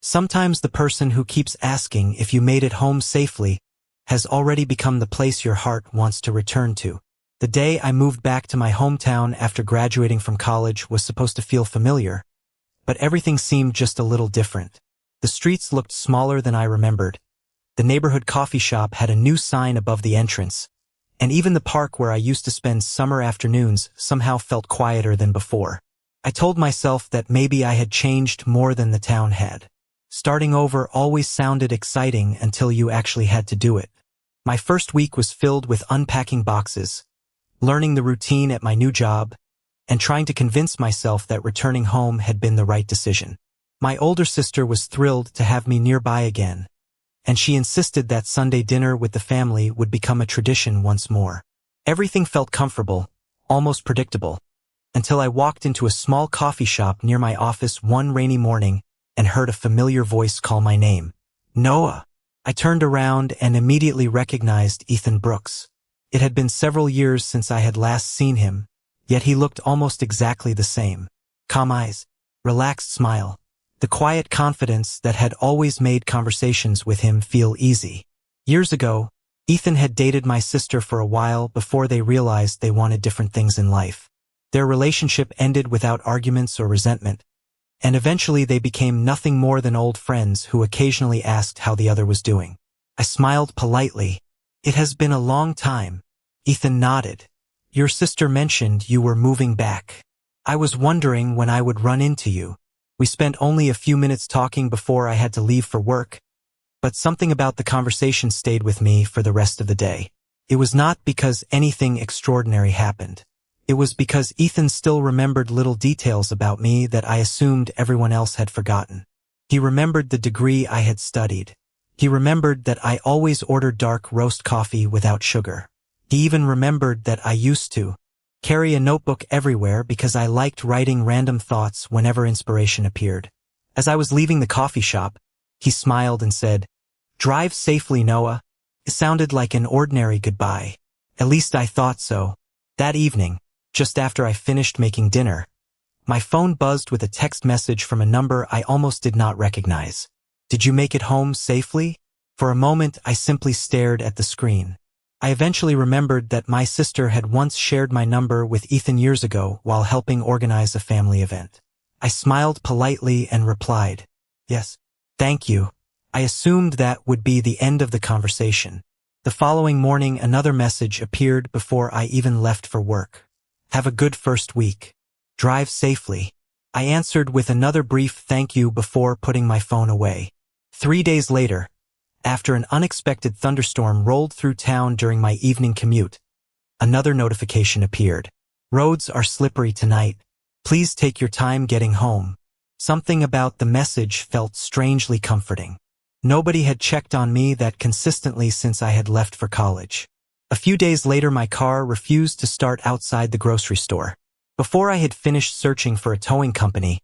Sometimes the person who keeps asking if you made it home safely has already become the place your heart wants to return to. The day I moved back to my hometown after graduating from college was supposed to feel familiar, but everything seemed just a little different. The streets looked smaller than I remembered. The neighborhood coffee shop had a new sign above the entrance, and even the park where I used to spend summer afternoons somehow felt quieter than before. I told myself that maybe I had changed more than the town had. Starting over always sounded exciting until you actually had to do it. My first week was filled with unpacking boxes, learning the routine at my new job, and trying to convince myself that returning home had been the right decision. My older sister was thrilled to have me nearby again, and she insisted that Sunday dinner with the family would become a tradition once more. Everything felt comfortable, almost predictable, until I walked into a small coffee shop near my office one rainy morning and heard a familiar voice call my name. Noah. I turned around and immediately recognized Ethan Brooks. It had been several years since I had last seen him, yet he looked almost exactly the same. Calm eyes, relaxed smile, the quiet confidence that had always made conversations with him feel easy. Years ago, Ethan had dated my sister for a while before they realized they wanted different things in life. Their relationship ended without arguments or resentment, and eventually they became nothing more than old friends who occasionally asked how the other was doing. I smiled politely. It has been a long time. Ethan nodded. Your sister mentioned you were moving back. I was wondering when I would run into you. We spent only a few minutes talking before I had to leave for work, but something about the conversation stayed with me for the rest of the day. It was not because anything extraordinary happened. It was because Ethan still remembered little details about me that I assumed everyone else had forgotten. He remembered the degree I had studied. He remembered that I always ordered dark roast coffee without sugar. He even remembered that I used to carry a notebook everywhere because I liked writing random thoughts whenever inspiration appeared. As I was leaving the coffee shop, he smiled and said, "Drive safely, Noah." It sounded like an ordinary goodbye. At least I thought so. That evening, just after I finished making dinner, my phone buzzed with a text message from a number I almost did not recognize. Did you make it home safely? For a moment, I simply stared at the screen. I eventually remembered that my sister had once shared my number with Ethan years ago while helping organize a family event. I smiled politely and replied, "Yes, thank you." I assumed that would be the end of the conversation. The following morning, another message appeared before I even left for work. "Have a good first week. Drive safely." I answered with another brief thank you before putting my phone away. 3 days later, after an unexpected thunderstorm rolled through town during my evening commute, another notification appeared. "Roads are slippery tonight. Please take your time getting home." Something about the message felt strangely comforting. Nobody had checked on me that consistently since I had left for college. A few days later, my car refused to start outside the grocery store. Before I had finished searching for a towing company,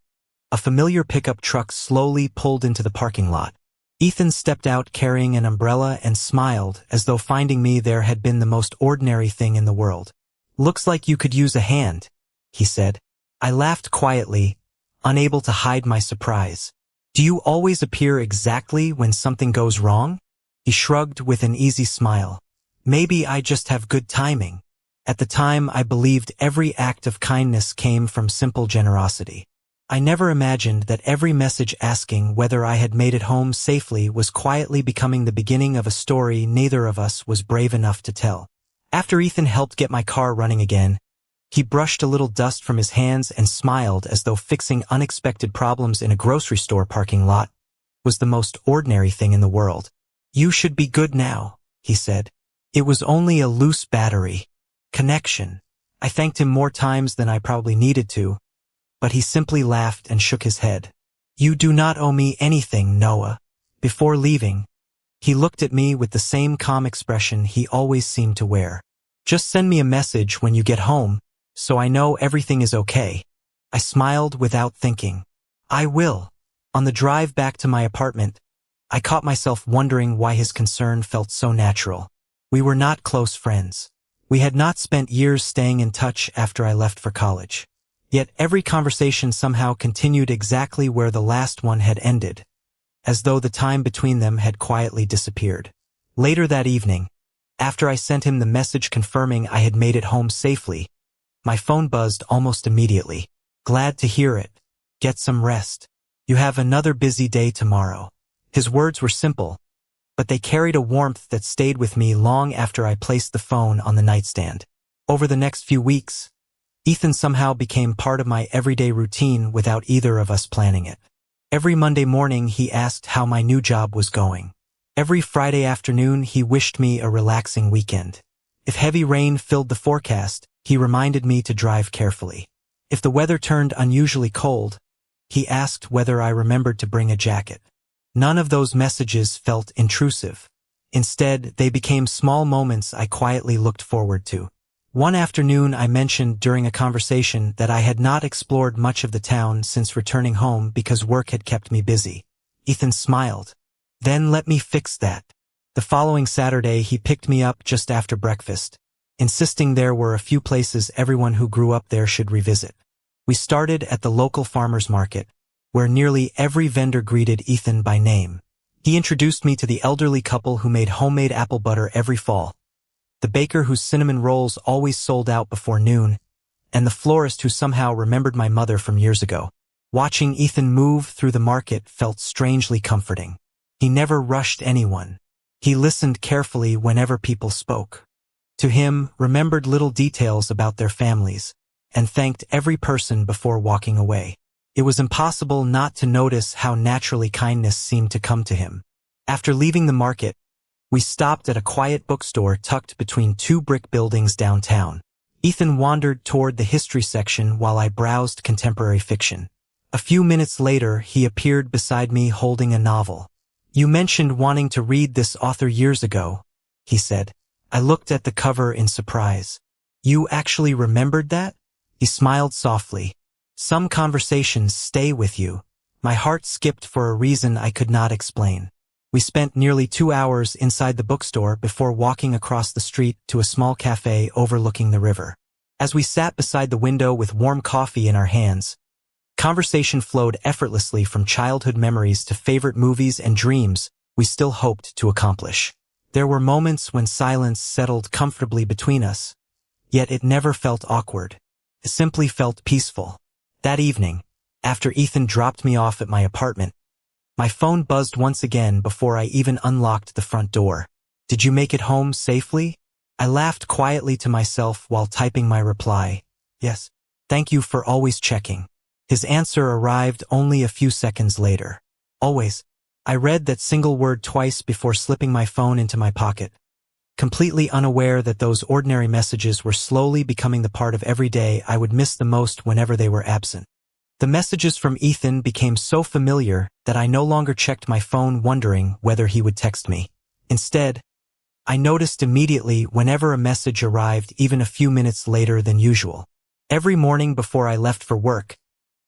a familiar pickup truck slowly pulled into the parking lot. Ethan stepped out carrying an umbrella and smiled as though finding me there had been the most ordinary thing in the world. "Looks like you could use a hand," he said. I laughed quietly, unable to hide my surprise. "Do you always appear exactly when something goes wrong?" He shrugged with an easy smile. "Maybe I just have good timing." At the time, I believed every act of kindness came from simple generosity. I never imagined that every message asking whether I had made it home safely was quietly becoming the beginning of a story neither of us was brave enough to tell. After Ethan helped get my car running again, he brushed a little dust from his hands and smiled as though fixing unexpected problems in a grocery store parking lot was the most ordinary thing in the world. "You should be good now," he said. "It was only a loose battery." Connection. I thanked him more times than I probably needed to, but he simply laughed and shook his head. "You do not owe me anything, Noah." Before leaving, he looked at me with the same calm expression he always seemed to wear. "Just send me a message when you get home, so I know everything is okay." I smiled without thinking. "I will." On the drive back to my apartment, I caught myself wondering why his concern felt so natural. We were not close friends. We had not spent years staying in touch after I left for college. Yet every conversation somehow continued exactly where the last one had ended. as though the time between them had quietly disappeared. Later that evening, after I sent him the message confirming I had made it home safely, my phone buzzed almost immediately. "Glad to hear it. Get some rest. You have another busy day tomorrow." His words were simple, but they carried a warmth that stayed with me long after I placed the phone on the nightstand. Over the next few weeks, Ethan somehow became part of my everyday routine without either of us planning it. Every Monday morning he asked how my new job was going. Every Friday afternoon he wished me a relaxing weekend. If heavy rain filled the forecast, he reminded me to drive carefully. If the weather turned unusually cold, he asked whether I remembered to bring a jacket. None of those messages felt intrusive. Instead, they became small moments I quietly looked forward to. One afternoon I mentioned during a conversation that I had not explored much of the town since returning home because work had kept me busy. Ethan smiled. "Then let me fix that." The following Saturday he picked me up just after breakfast, insisting there were a few places everyone who grew up there should revisit. We started at the local farmers market, where nearly every vendor greeted Ethan by name. He introduced me to the elderly couple who made homemade apple butter every fall, the baker whose cinnamon rolls always sold out before noon, and the florist who somehow remembered my mother from years ago. Watching Ethan move through the market felt strangely comforting. He never rushed anyone. He listened carefully whenever people spoke. To him, remembered little details about their families, and thanked every person before walking away. It was impossible not to notice how naturally kindness seemed to come to him. After leaving the market, we stopped at a quiet bookstore tucked between two brick buildings downtown. Ethan wandered toward the history section while I browsed contemporary fiction. A few minutes later, he appeared beside me holding a novel. "You mentioned wanting to read this author years ago," he said. I looked at the cover in surprise. "You actually remembered that?" He smiled softly. "Some conversations stay with you." My heart skipped for a reason I could not explain. We spent nearly 2 hours inside the bookstore before walking across the street to a small cafe overlooking the river. As we sat beside the window with warm coffee in our hands, conversation flowed effortlessly from childhood memories to favorite movies and dreams we still hoped to accomplish. There were moments when silence settled comfortably between us, yet it never felt awkward. It simply felt peaceful. That evening, after Ethan dropped me off at my apartment, my phone buzzed once again before I even unlocked the front door. "Did you make it home safely?" I laughed quietly to myself while typing my reply. "Yes. Thank you for always checking." His answer arrived only a few seconds later. "Always." I read that single word twice before slipping my phone into my pocket, completely unaware that those ordinary messages were slowly becoming the part of every day I would miss the most whenever they were absent. The messages from Ethan became so familiar that I no longer checked my phone wondering whether he would text me. Instead, I noticed immediately whenever a message arrived even a few minutes later than usual. Every morning before I left for work,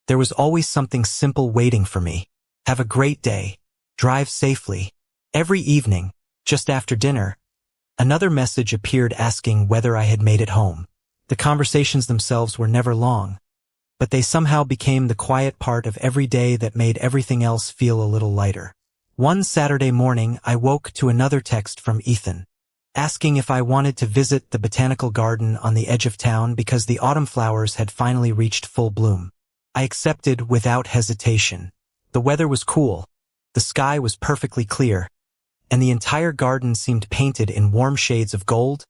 there was always something simple waiting for me. "Have a great day. Drive safely." Every evening, just after dinner, another message appeared asking whether I had made it home. The conversations themselves were never long, but they somehow became the quiet part of every day that made everything else feel a little lighter. One Saturday morning, I woke to another text from Ethan, asking if I wanted to visit the botanical garden on the edge of town because the autumn flowers had finally reached full bloom. I accepted without hesitation. The weather was cool, the sky was perfectly clear, and the entire garden seemed painted in warm shades of gold,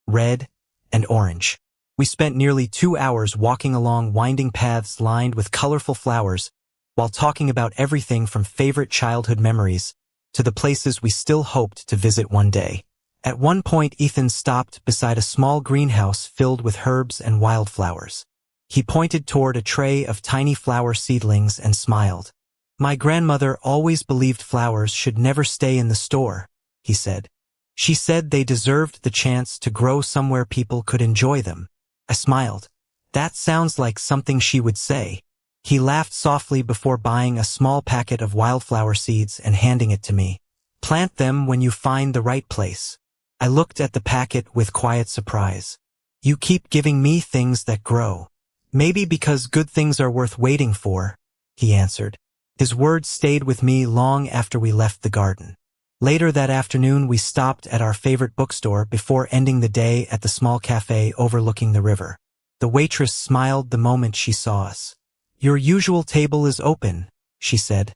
red, and orange. We spent nearly 2 hours walking along winding paths lined with colorful flowers, while talking about everything from favorite childhood memories to the places we still hoped to visit one day. At one point, Ethan stopped beside a small greenhouse filled with herbs and wildflowers. He pointed toward a tray of tiny flower seedlings and smiled. "My grandmother always believed flowers should never stay in the store," he said. "She said they deserved the chance to grow somewhere people could enjoy them." I smiled. "That sounds like something she would say." He laughed softly before buying a small packet of wildflower seeds and handing it to me. "Plant them when you find the right place." I looked at the packet with quiet surprise. "You keep giving me things that grow." "Maybe because good things are worth waiting for," he answered. His words stayed with me long after we left the garden. Later that afternoon, we stopped at our favorite bookstore before ending the day at the small cafe overlooking the river. The waitress smiled the moment she saw us. "Your usual table is open," she said,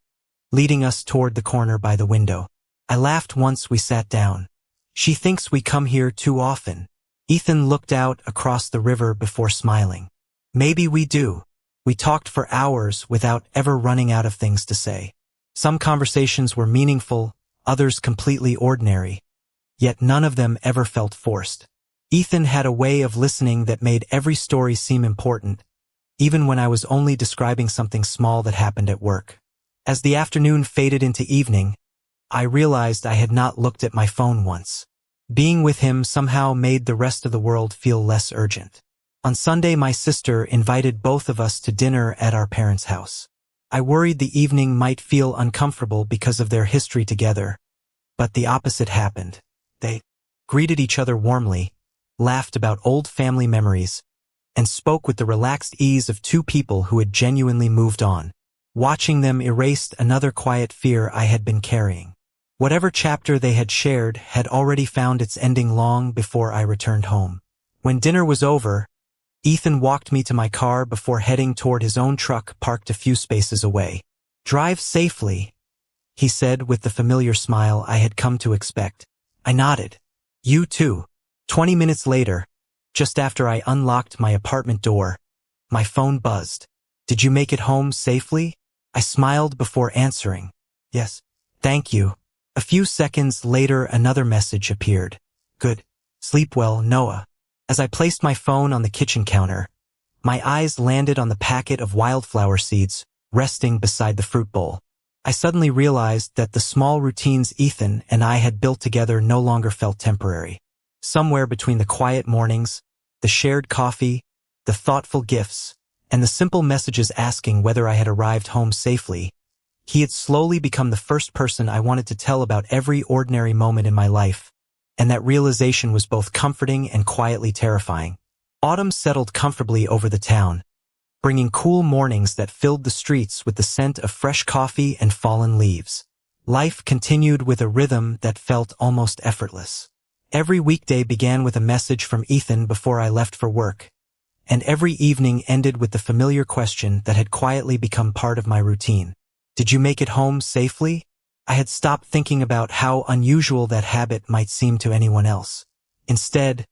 leading us toward the corner by the window. I laughed once we sat down. "She thinks we come here too often." Ethan looked out across the river before smiling. "Maybe we do." We talked for hours without ever running out of things to say. Some conversations were meaningful, others completely ordinary, yet none of them ever felt forced. Ethan had a way of listening that made every story seem important, even when I was only describing something small that happened at work. As the afternoon faded into evening, I realized I had not looked at my phone once. Being with him somehow made the rest of the world feel less urgent. On Sunday, my sister invited both of us to dinner at our parents' house. I worried the evening might feel uncomfortable because of their history together, but the opposite happened. They greeted each other warmly, laughed about old family memories, and spoke with the relaxed ease of two people who had genuinely moved on. Watching them erased another quiet fear I had been carrying. Whatever chapter they had shared had already found its ending long before I returned home. When dinner was over, Ethan walked me to my car before heading toward his own truck parked a few spaces away. "Drive safely," he said with the familiar smile I had come to expect. I nodded. "You too." 20 minutes later, just after I unlocked my apartment door, my phone buzzed. "Did you make it home safely?" I smiled before answering. "Yes, thank you." A few seconds later, another message appeared. "Good. Sleep well, Noah." As I placed my phone on the kitchen counter, my eyes landed on the packet of wildflower seeds resting beside the fruit bowl. I suddenly realized that the small routines Ethan and I had built together no longer felt temporary. Somewhere between the quiet mornings, the shared coffee, the thoughtful gifts, and the simple messages asking whether I had arrived home safely, he had slowly become the first person I wanted to tell about every ordinary moment in my life, and that realization was both comforting and quietly terrifying. Autumn settled comfortably over the town, bringing cool mornings that filled the streets with the scent of fresh coffee and fallen leaves. Life continued with a rhythm that felt almost effortless. Every weekday began with a message from Ethan before I left for work, and every evening ended with the familiar question that had quietly become part of my routine. "Did you make it home safely?" I had stopped thinking about how unusual that habit might seem to anyone else. Instead,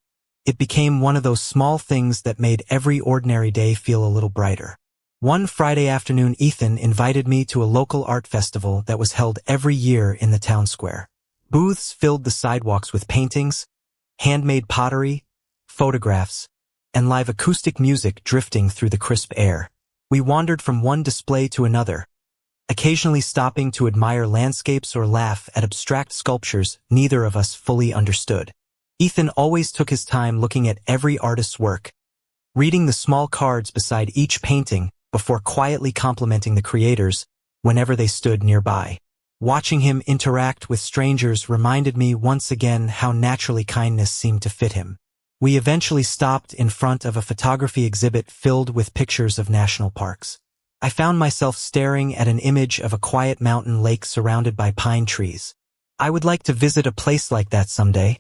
it became one of those small things that made every ordinary day feel a little brighter. One Friday afternoon, Ethan invited me to a local art festival that was held every year in the town square. Booths filled the sidewalks with paintings, handmade pottery, photographs, and live acoustic music drifting through the crisp air. We wandered from one display to another, occasionally stopping to admire landscapes or laugh at abstract sculptures neither of us fully understood. Ethan always took his time looking at every artist's work, reading the small cards beside each painting before quietly complimenting the creators whenever they stood nearby. Watching him interact with strangers reminded me once again how naturally kindness seemed to fit him. We eventually stopped in front of a photography exhibit filled with pictures of national parks. I found myself staring at an image of a quiet mountain lake surrounded by pine trees. "I would like to visit a place like that someday,"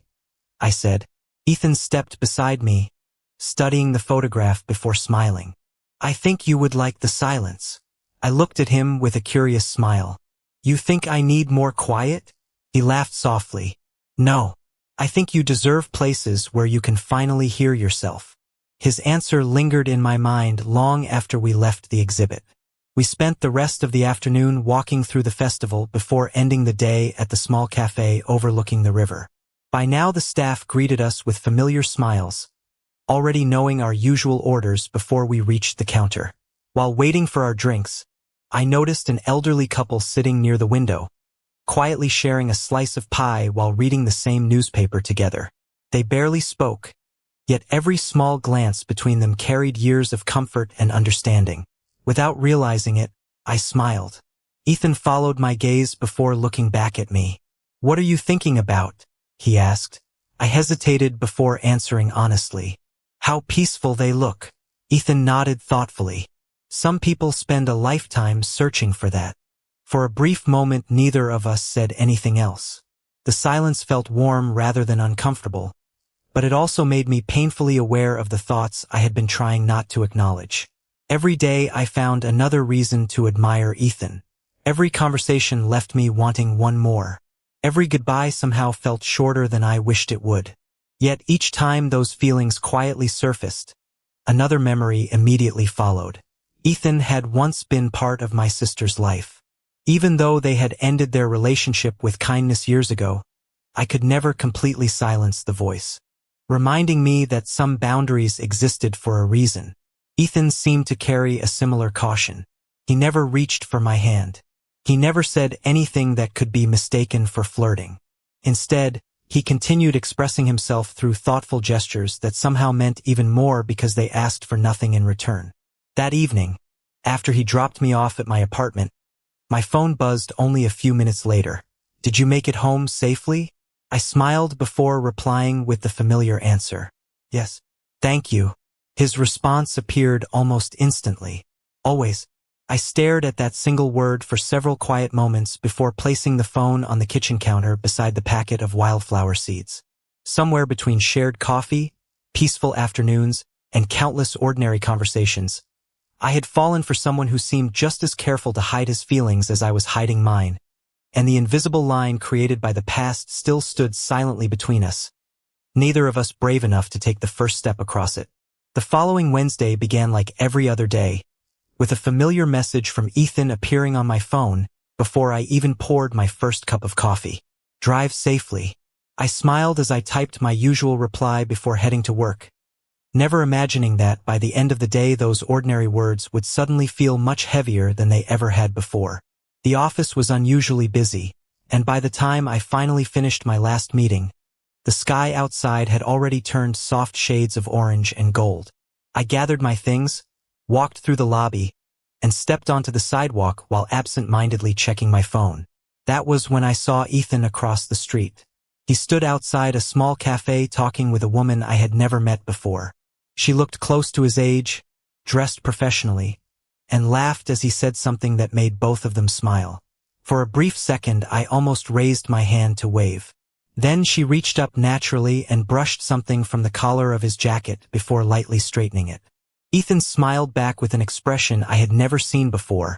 I said. Ethan stepped beside me, studying the photograph before smiling. "I think you would like the silence." I looked at him with a curious smile. "You think I need more quiet?" He laughed softly. "No. I think you deserve places where you can finally hear yourself." His answer lingered in my mind long after we left the exhibit. We spent the rest of the afternoon walking through the festival before ending the day at the small cafe overlooking the river. By now the staff greeted us with familiar smiles, already knowing our usual orders before we reached the counter. While waiting for our drinks, I noticed an elderly couple sitting near the window, quietly sharing a slice of pie while reading the same newspaper together. They barely spoke, yet every small glance between them carried years of comfort and understanding. Without realizing it, I smiled. Ethan followed my gaze before looking back at me. "What are you thinking about?" he asked. I hesitated before answering honestly. "How peaceful they look." Ethan nodded thoughtfully. "Some people spend a lifetime searching for that." For a brief moment, neither of us said anything else. The silence felt warm rather than uncomfortable, but it also made me painfully aware of the thoughts I had been trying not to acknowledge. Every day I found another reason to admire Ethan. Every conversation left me wanting one more. Every goodbye somehow felt shorter than I wished it would. Yet each time those feelings quietly surfaced, another memory immediately followed. Ethan had once been part of my sister's life. Even though they had ended their relationship with kindness years ago, I could never completely silence the voice, reminding me that some boundaries existed for a reason. Ethan seemed to carry a similar caution. He never reached for my hand. He never said anything that could be mistaken for flirting. Instead, he continued expressing himself through thoughtful gestures that somehow meant even more because they asked for nothing in return. That evening, after he dropped me off at my apartment, my phone buzzed only a few minutes later. "Did you make it home safely?" I smiled before replying with the familiar answer. "Yes. Thank you." His response appeared almost instantly. "Always." I stared at that single word for several quiet moments before placing the phone on the kitchen counter beside the packet of wildflower seeds. Somewhere between shared coffee, peaceful afternoons, and countless ordinary conversations, I had fallen for someone who seemed just as careful to hide his feelings as I was hiding mine, and the invisible line created by the past still stood silently between us, neither of us brave enough to take the first step across it. The following Wednesday began like every other day, with a familiar message from Ethan appearing on my phone before I even poured my first cup of coffee. "Drive safely." I smiled as I typed my usual reply before heading to work, never imagining that by the end of the day those ordinary words would suddenly feel much heavier than they ever had before. The office was unusually busy, and by the time I finally finished my last meeting, the sky outside had already turned soft shades of orange and gold. I gathered my things, walked through the lobby, and stepped onto the sidewalk while absent-mindedly checking my phone. That was when I saw Ethan across the street. He stood outside a small cafe talking with a woman I had never met before. She looked close to his age, dressed professionally, and laughed as he said something that made both of them smile. For a brief second, I almost raised my hand to wave. Then she reached up naturally and brushed something from the collar of his jacket before lightly straightening it. Ethan smiled back with an expression I had never seen before,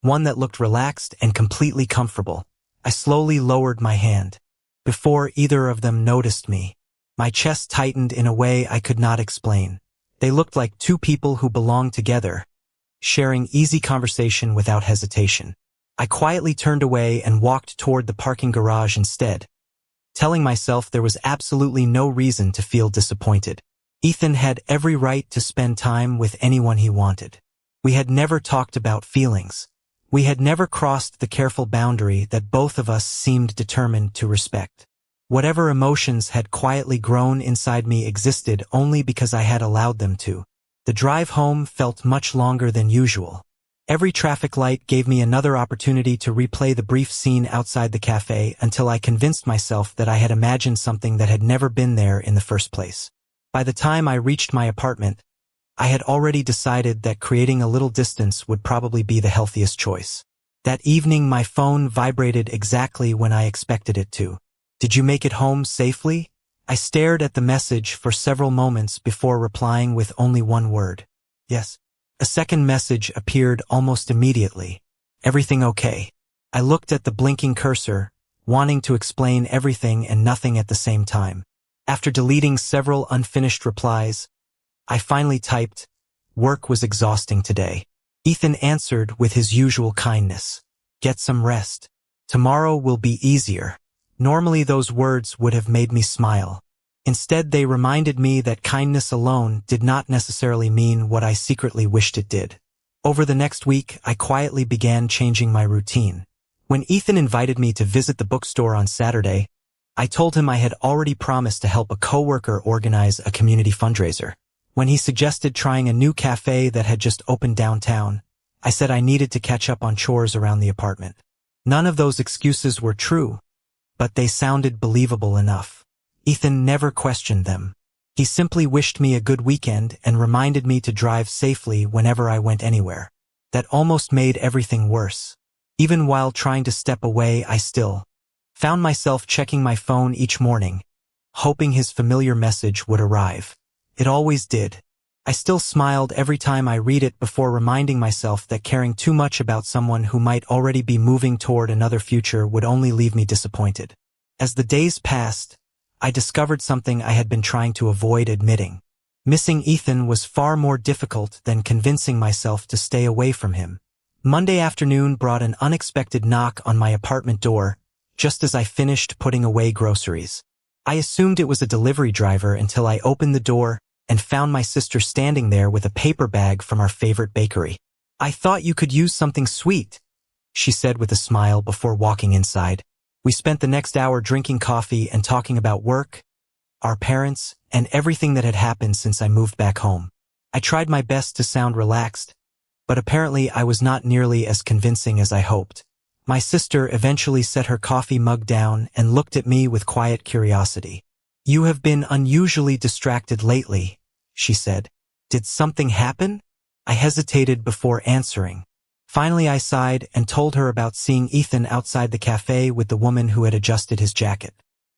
one that looked relaxed and completely comfortable. I slowly lowered my hand. Before either of them noticed me, my chest tightened in a way I could not explain. They looked like two people who belonged together, sharing easy conversation without hesitation. I quietly turned away and walked toward the parking garage instead, telling myself there was absolutely no reason to feel disappointed. Ethan had every right to spend time with anyone he wanted. We had never talked about feelings. We had never crossed the careful boundary that both of us seemed determined to respect. Whatever emotions had quietly grown inside me existed only because I had allowed them to. The drive home felt much longer than usual. Every traffic light gave me another opportunity to replay the brief scene outside the cafe until I convinced myself that I had imagined something that had never been there in the first place. By the time I reached my apartment, I had already decided that creating a little distance would probably be the healthiest choice. That evening my phone vibrated exactly when I expected it to. "Did you make it home safely?" I stared at the message for several moments before replying with only one word. "Yes." A second message appeared almost immediately. "Everything okay?" I looked at the blinking cursor, wanting to explain everything and nothing at the same time. After deleting several unfinished replies, I finally typed, "Work was exhausting today." Ethan answered with his usual kindness. "Get some rest. Tomorrow will be easier." Normally those words would have made me smile. Instead, they reminded me that kindness alone did not necessarily mean what I secretly wished it did. Over the next week, I quietly began changing my routine. When Ethan invited me to visit the bookstore on Saturday, I told him I had already promised to help a coworker organize a community fundraiser. When he suggested trying a new cafe that had just opened downtown, I said I needed to catch up on chores around the apartment. None of those excuses were true, but they sounded believable enough. Ethan never questioned them. He simply wished me a good weekend and reminded me to drive safely whenever I went anywhere. That almost made everything worse. Even while trying to step away, I still found myself checking my phone each morning, hoping his familiar message would arrive. It always did. I still smiled every time I read it before reminding myself that caring too much about someone who might already be moving toward another future would only leave me disappointed. As the days passed, I discovered something I had been trying to avoid admitting. Missing Ethan was far more difficult than convincing myself to stay away from him. Monday afternoon brought an unexpected knock on my apartment door, just as I finished putting away groceries. I assumed it was a delivery driver until I opened the door and found my sister standing there with a paper bag from our favorite bakery. "I thought you could use something sweet," she said with a smile before walking inside. We spent the next hour drinking coffee and talking about work, our parents, and everything that had happened since I moved back home. I tried my best to sound relaxed, but apparently I was not nearly as convincing as I hoped. My sister eventually set her coffee mug down and looked at me with quiet curiosity. "You have been unusually distracted lately," she said. "Did something happen?" I hesitated before answering. Finally I sighed and told her about seeing Ethan outside the cafe with the woman who had adjusted his jacket.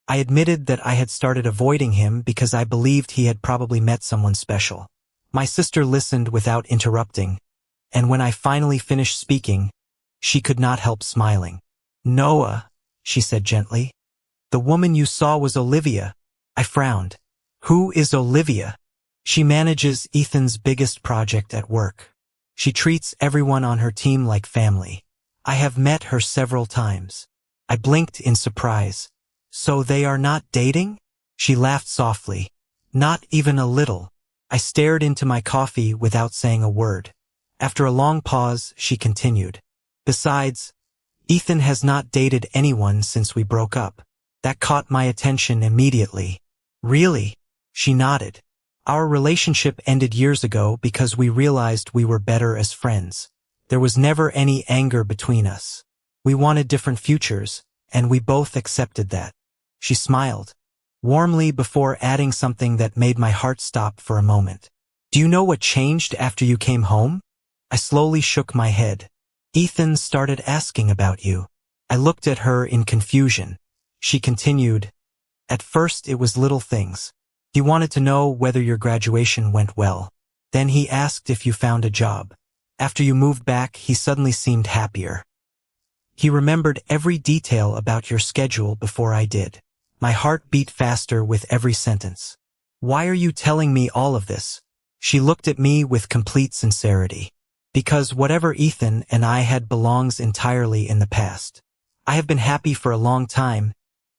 I admitted that I had started avoiding him because I believed he had probably met someone special. My sister listened without interrupting, and when I finally finished speaking, she could not help smiling. "Noah," she said gently. "The woman you saw was Olivia." I frowned. "Who is Olivia?" "She manages Ethan's biggest project at work. She treats everyone on her team like family. I have met her several times." I blinked in surprise. "So they are not dating?" She laughed softly. "Not even a little." I stared into my coffee without saying a word. After a long pause, she continued. "Besides, Ethan has not dated anyone since we broke up." That caught my attention immediately. "Really?" She nodded. "Our relationship ended years ago because we realized we were better as friends. There was never any anger between us. We wanted different futures, and we both accepted that." She smiled warmly before adding something that made my heart stop for a moment. "Do you know what changed after you came home?" I slowly shook my head. "Ethan started asking about you." I looked at her in confusion. She continued, "At first it was little things. He wanted to know whether your graduation went well. Then he asked if you found a job. After you moved back, he suddenly seemed happier. He remembered every detail about your schedule before I did." My heart beat faster with every sentence. "Why are you telling me all of this?" She looked at me with complete sincerity. "Because whatever Ethan and I had belongs entirely in the past. I have been happy for a long time,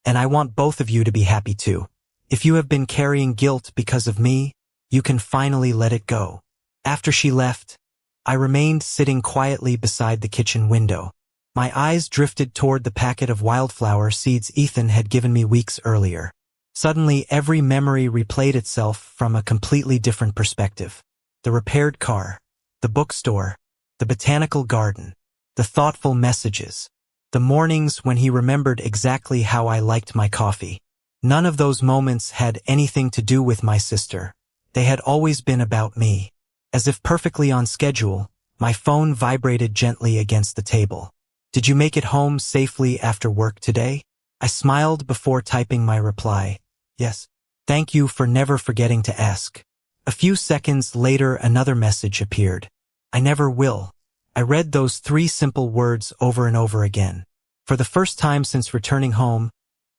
and I want both of you to be happy too. If you have been carrying guilt because of me, you can finally let it go." After she left, I remained sitting quietly beside the kitchen window. My eyes drifted toward the packet of wildflower seeds Ethan had given me weeks earlier. Suddenly, every memory replayed itself from a completely different perspective. The repaired car, the bookstore, the botanical garden, the thoughtful messages, the mornings when he remembered exactly how I liked my coffee. None of those moments had anything to do with my sister. They had always been about me. As if perfectly on schedule, my phone vibrated gently against the table. "Did you make it home safely after work today?" I smiled before typing my reply. "Yes. Thank you for never forgetting to ask." A few seconds later, another message appeared. "I never will." I read those 3 simple words over and over again. For the first time since returning home,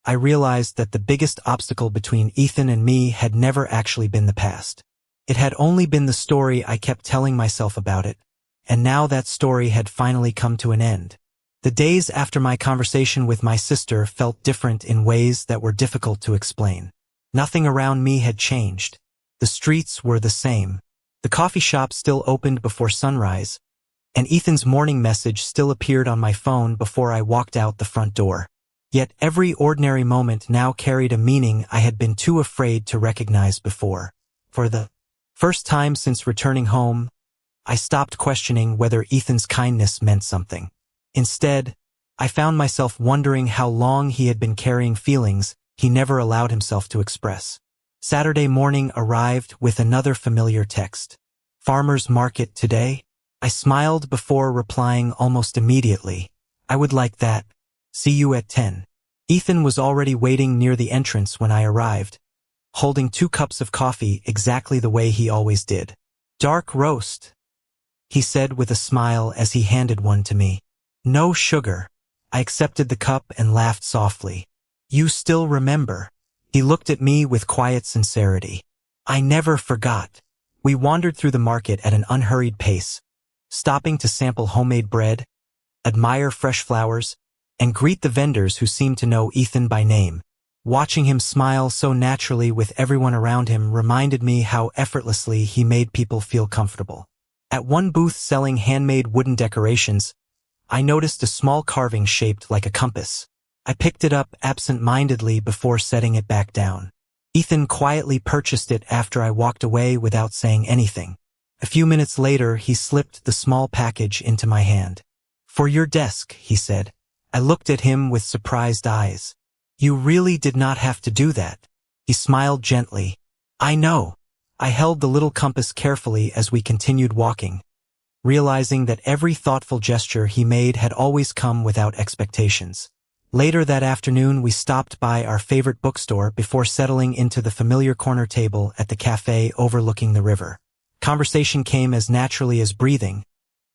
I realized that the biggest obstacle between Ethan and me had never actually been the past. It had only been the story I kept telling myself about it, and now that story had finally come to an end. The days after my conversation with my sister felt different in ways that were difficult to explain. Nothing around me had changed. The streets were the same. The coffee shop still opened before sunrise, and Ethan's morning message still appeared on my phone before I walked out the front door. Yet every ordinary moment now carried a meaning I had been too afraid to recognize before. For the first time since returning home, I stopped questioning whether Ethan's kindness meant something. Instead, I found myself wondering how long he had been carrying feelings he never allowed himself to express. Saturday morning arrived with another familiar text. "Farmer's market today?" I smiled before replying almost immediately. I would like that. See you at 10. Ethan was already waiting near the entrance when I arrived, holding 2 cups of coffee exactly the way he always did. Dark roast, he said with a smile as he handed one to me. No sugar. I accepted the cup and laughed softly. You still remember? He looked at me with quiet sincerity. I never forgot. We wandered through the market at an unhurried pace, stopping to sample homemade bread, admire fresh flowers, and greet the vendors who seemed to know Ethan by name. Watching him smile so naturally with everyone around him reminded me how effortlessly he made people feel comfortable. At one booth selling handmade wooden decorations, I noticed a small carving shaped like a compass. I picked it up absent-mindedly before setting it back down. Ethan quietly purchased it after I walked away without saying anything. A few minutes later, he slipped the small package into my hand. For your desk, he said. I looked at him with surprised eyes. You really did not have to do that. He smiled gently. I know. I held the little compass carefully as we continued walking, realizing that every thoughtful gesture he made had always come without expectations. Later that afternoon, we stopped by our favorite bookstore before settling into the familiar corner table at the cafe overlooking the river. Conversation came as naturally as breathing,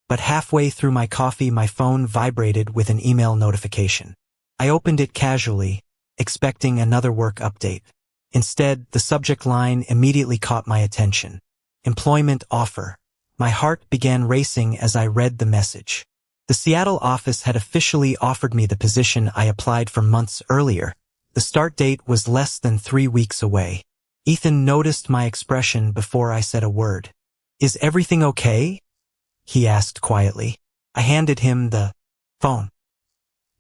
but halfway through my coffee, my phone vibrated with an email notification. I opened it casually, expecting another work update. Instead, the subject line immediately caught my attention. Employment offer. My heart began racing as I read the message. The Seattle office had officially offered me the position I applied for months earlier. The start date was less than 3 weeks away. Ethan noticed my expression before I said a word. Is everything okay? He asked quietly. I handed him the phone.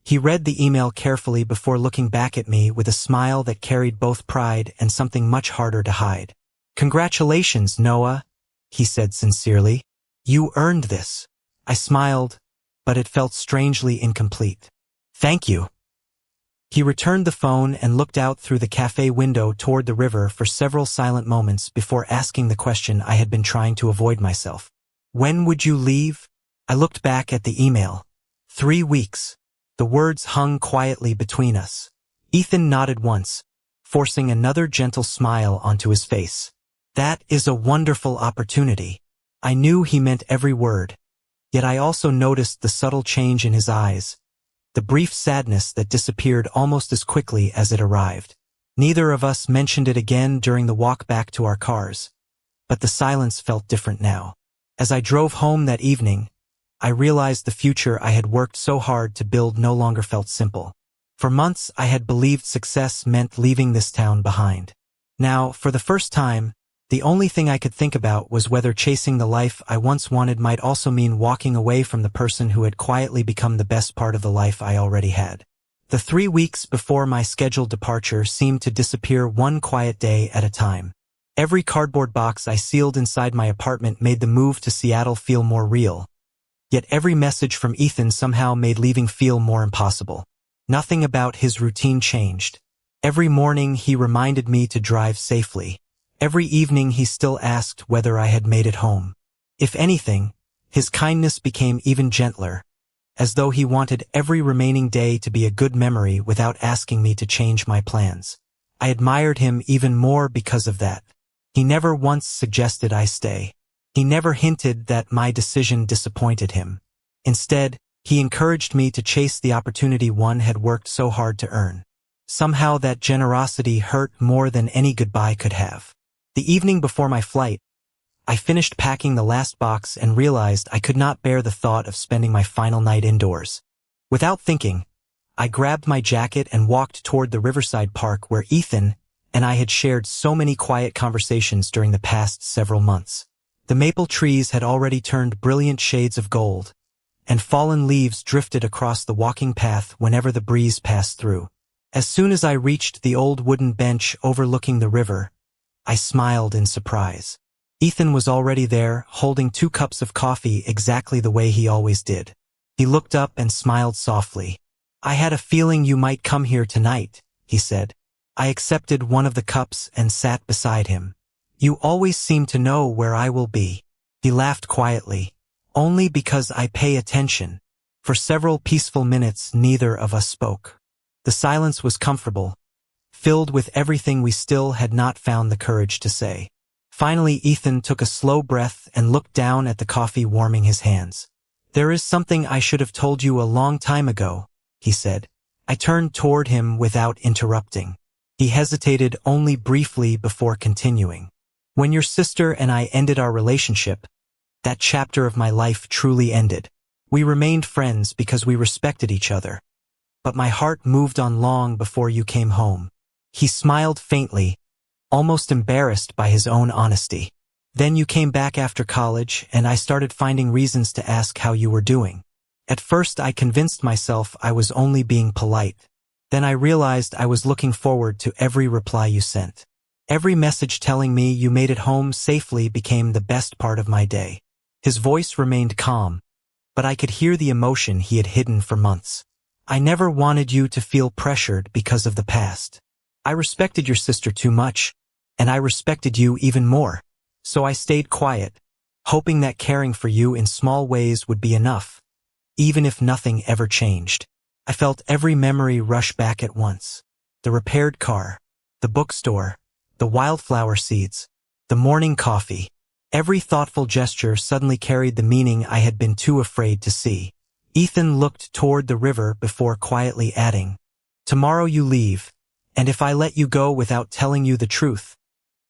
He read the email carefully before looking back at me with a smile that carried both pride and something much harder to hide. Congratulations, Noah, he said sincerely. You earned this. I smiled, but it felt strangely incomplete. Thank you. He returned the phone and looked out through the cafe window toward the river for several silent moments before asking the question I had been trying to avoid myself. When would you leave? I looked back at the email. 3 weeks. The words hung quietly between us. Ethan nodded once, forcing another gentle smile onto his face. That is a wonderful opportunity. I knew he meant every word, yet I also noticed the subtle change in his eyes, the brief sadness that disappeared almost as quickly as it arrived. Neither of us mentioned it again during the walk back to our cars, but the silence felt different now. As I drove home that evening, I realized the future I had worked so hard to build no longer felt simple. For months, I had believed success meant leaving this town behind. Now, for the first time, the only thing I could think about was whether chasing the life I once wanted might also mean walking away from the person who had quietly become the best part of the life I already had. The 3 weeks before my scheduled departure seemed to disappear one quiet day at a time. Every cardboard box I sealed inside my apartment made the move to Seattle feel more real. Yet every message from Ethan somehow made leaving feel more impossible. Nothing about his routine changed. Every morning he reminded me to drive safely. Every evening he still asked whether I had made it home. If anything, his kindness became even gentler, as though he wanted every remaining day to be a good memory without asking me to change my plans. I admired him even more because of that. He never once suggested I stay. He never hinted that my decision disappointed him. Instead, he encouraged me to chase the opportunity one had worked so hard to earn. Somehow that generosity hurt more than any goodbye could have. The evening before my flight, I finished packing the last box and realized I could not bear the thought of spending my final night indoors. Without thinking, I grabbed my jacket and walked toward the riverside park where Ethan and I had shared so many quiet conversations during the past several months. The maple trees had already turned brilliant shades of gold, and fallen leaves drifted across the walking path whenever the breeze passed through. As soon as I reached the old wooden bench overlooking the river, I smiled in surprise. Ethan was already there, holding 2 cups of coffee exactly the way he always did. He looked up and smiled softly. I had a feeling you might come here tonight, he said. I accepted one of the cups and sat beside him. You always seem to know where I will be. He laughed quietly. Only because I pay attention. For several peaceful minutes, neither of us spoke. The silence was comfortable, filled with everything we still had not found the courage to say. Finally, Ethan took a slow breath and looked down at the coffee warming his hands. "There is something I should have told you a long time ago," he said. I turned toward him without interrupting. He hesitated only briefly before continuing. "When your sister and I ended our relationship, that chapter of my life truly ended. We remained friends because we respected each other. But my heart moved on long before you came home." He smiled faintly, almost embarrassed by his own honesty. "Then you came back after college, and I started finding reasons to ask how you were doing. At first I convinced myself I was only being polite. Then I realized I was looking forward to every reply you sent. Every message telling me you made it home safely became the best part of my day." His voice remained calm, but I could hear the emotion he had hidden for months. "I never wanted you to feel pressured because of the past. I respected your sister too much, and I respected you even more. So I stayed quiet, hoping that caring for you in small ways would be enough, even if nothing ever changed." I felt every memory rush back at once. The repaired car, the bookstore, the wildflower seeds, the morning coffee. Every thoughtful gesture suddenly carried the meaning I had been too afraid to see. Ethan looked toward the river before quietly adding, "Tomorrow you leave, and if I let you go without telling you the truth,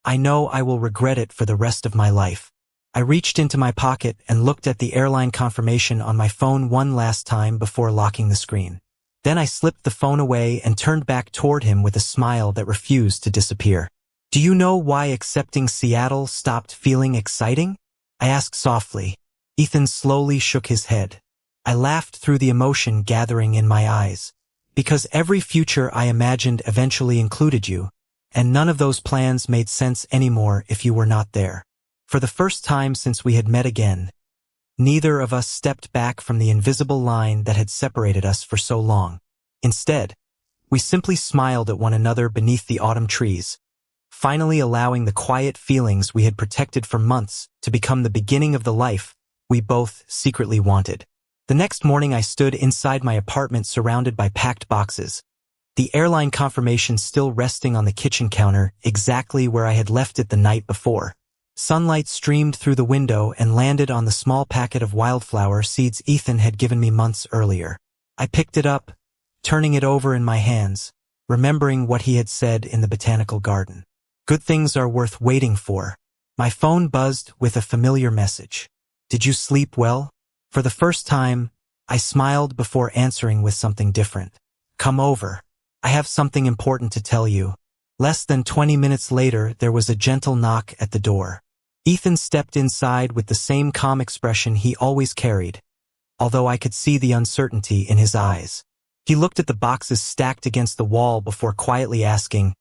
I know I will regret it for the rest of my life." I reached into my pocket and looked at the airline confirmation on my phone one last time before locking the screen. Then I slipped the phone away and turned back toward him with a smile that refused to disappear. "Do you know why accepting Seattle stopped feeling exciting?" I asked softly. Ethan slowly shook his head. I laughed through the emotion gathering in my eyes. "Because every future I imagined eventually included you, and none of those plans made sense anymore if you were not there." For the first time since we had met again, neither of us stepped back from the invisible line that had separated us for so long. Instead, we simply smiled at one another beneath the autumn trees, finally allowing the quiet feelings we had protected for months to become the beginning of the life we both secretly wanted. The next morning I stood inside my apartment surrounded by packed boxes, the airline confirmation still resting on the kitchen counter exactly where I had left it the night before. Sunlight streamed through the window and landed on the small packet of wildflower seeds Ethan had given me months earlier. I picked it up, turning it over in my hands, remembering what he had said in the botanical garden. "Good things are worth waiting for." My phone buzzed with a familiar message. "Did you sleep well?" For the first time, I smiled before answering with something different. "Come over. I have something important to tell you." Less than 20 minutes later, there was a gentle knock at the door. Ethan stepped inside with the same calm expression he always carried, although I could see the uncertainty in his eyes. He looked at the boxes stacked against the wall before quietly asking,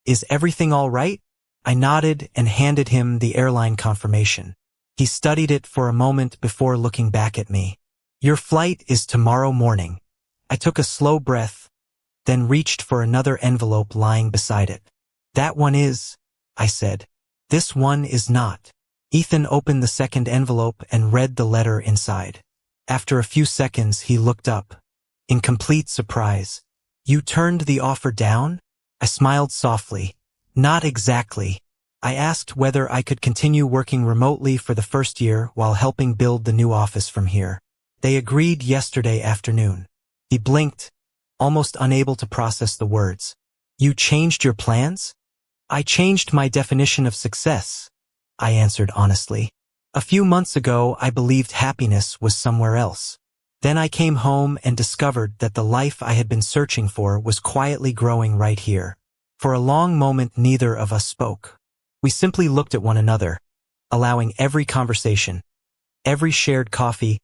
"Is everything all right?" I nodded and handed him the airline confirmation. He studied it for a moment before looking back at me. "Your flight is tomorrow morning." I took a slow breath, then reached for another envelope lying beside it. "That one is," I said. "This one is not." Ethan opened the second envelope and read the letter inside. After a few seconds, he looked up, in complete surprise. "You turned the offer down?" I smiled softly. "Not exactly. I asked whether I could continue working remotely for the first year while helping build the new office from here. They agreed yesterday afternoon." He blinked, almost unable to process the words. "You changed your plans?" "I changed my definition of success," I answered honestly. "A few months ago, I believed happiness was somewhere else. Then I came home and discovered that the life I had been searching for was quietly growing right here." For a long moment, neither of us spoke. We simply looked at one another, allowing every conversation, every shared coffee,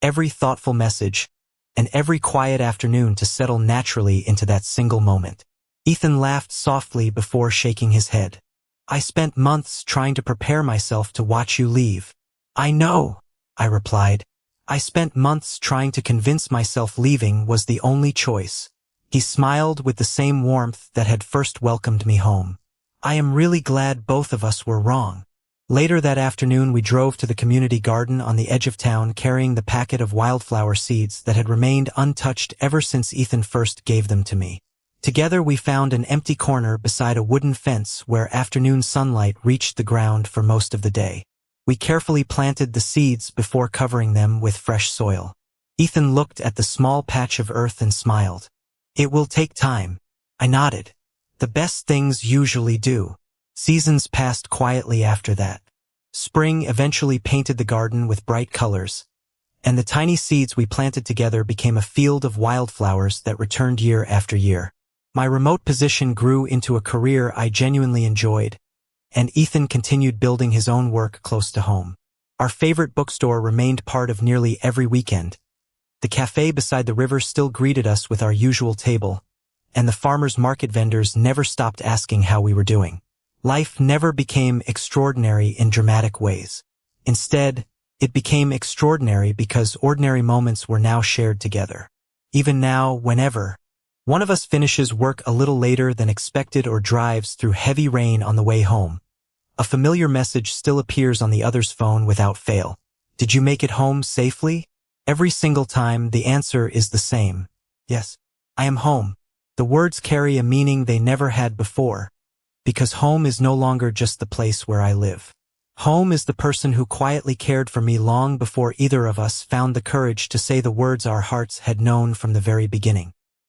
every thoughtful message, and every quiet afternoon to settle naturally into that single moment. Ethan laughed softly before shaking his head. "I spent months trying to prepare myself to watch you leave." "I know," I replied. "I spent months trying to convince myself leaving was the only choice." He smiled with the same warmth that had first welcomed me home. "I am really glad both of us were wrong." Later that afternoon, we drove to the community garden on the edge of town carrying the packet of wildflower seeds that had remained untouched ever since Ethan first gave them to me. Together we found an empty corner beside a wooden fence where afternoon sunlight reached the ground for most of the day. We carefully planted the seeds before covering them with fresh soil. Ethan looked at the small patch of earth and smiled. "It will take time." I nodded. "The best things usually do." Seasons passed quietly after that. Spring eventually painted the garden with bright colors, and the tiny seeds we planted together became a field of wildflowers that returned year after year. My remote position grew into a career I genuinely enjoyed, and Ethan continued building his own work close to home. Our favorite bookstore remained part of nearly every weekend. The cafe beside the river still greeted us with our usual table, and the farmers' market vendors never stopped asking how we were doing. Life never became extraordinary in dramatic ways. Instead, it became extraordinary because ordinary moments were now shared together. Even now, whenever one of us finishes work a little later than expected or drives through heavy rain on the way home, a familiar message still appears on the other's phone without fail. "Did you make it home safely?" Every single time, the answer is the same. "Yes, I am home." The words carry a meaning they never had before, because home is no longer just the place where I live. Home is the person who quietly cared for me long before either of us found the courage to say the words our hearts had known from the very beginning.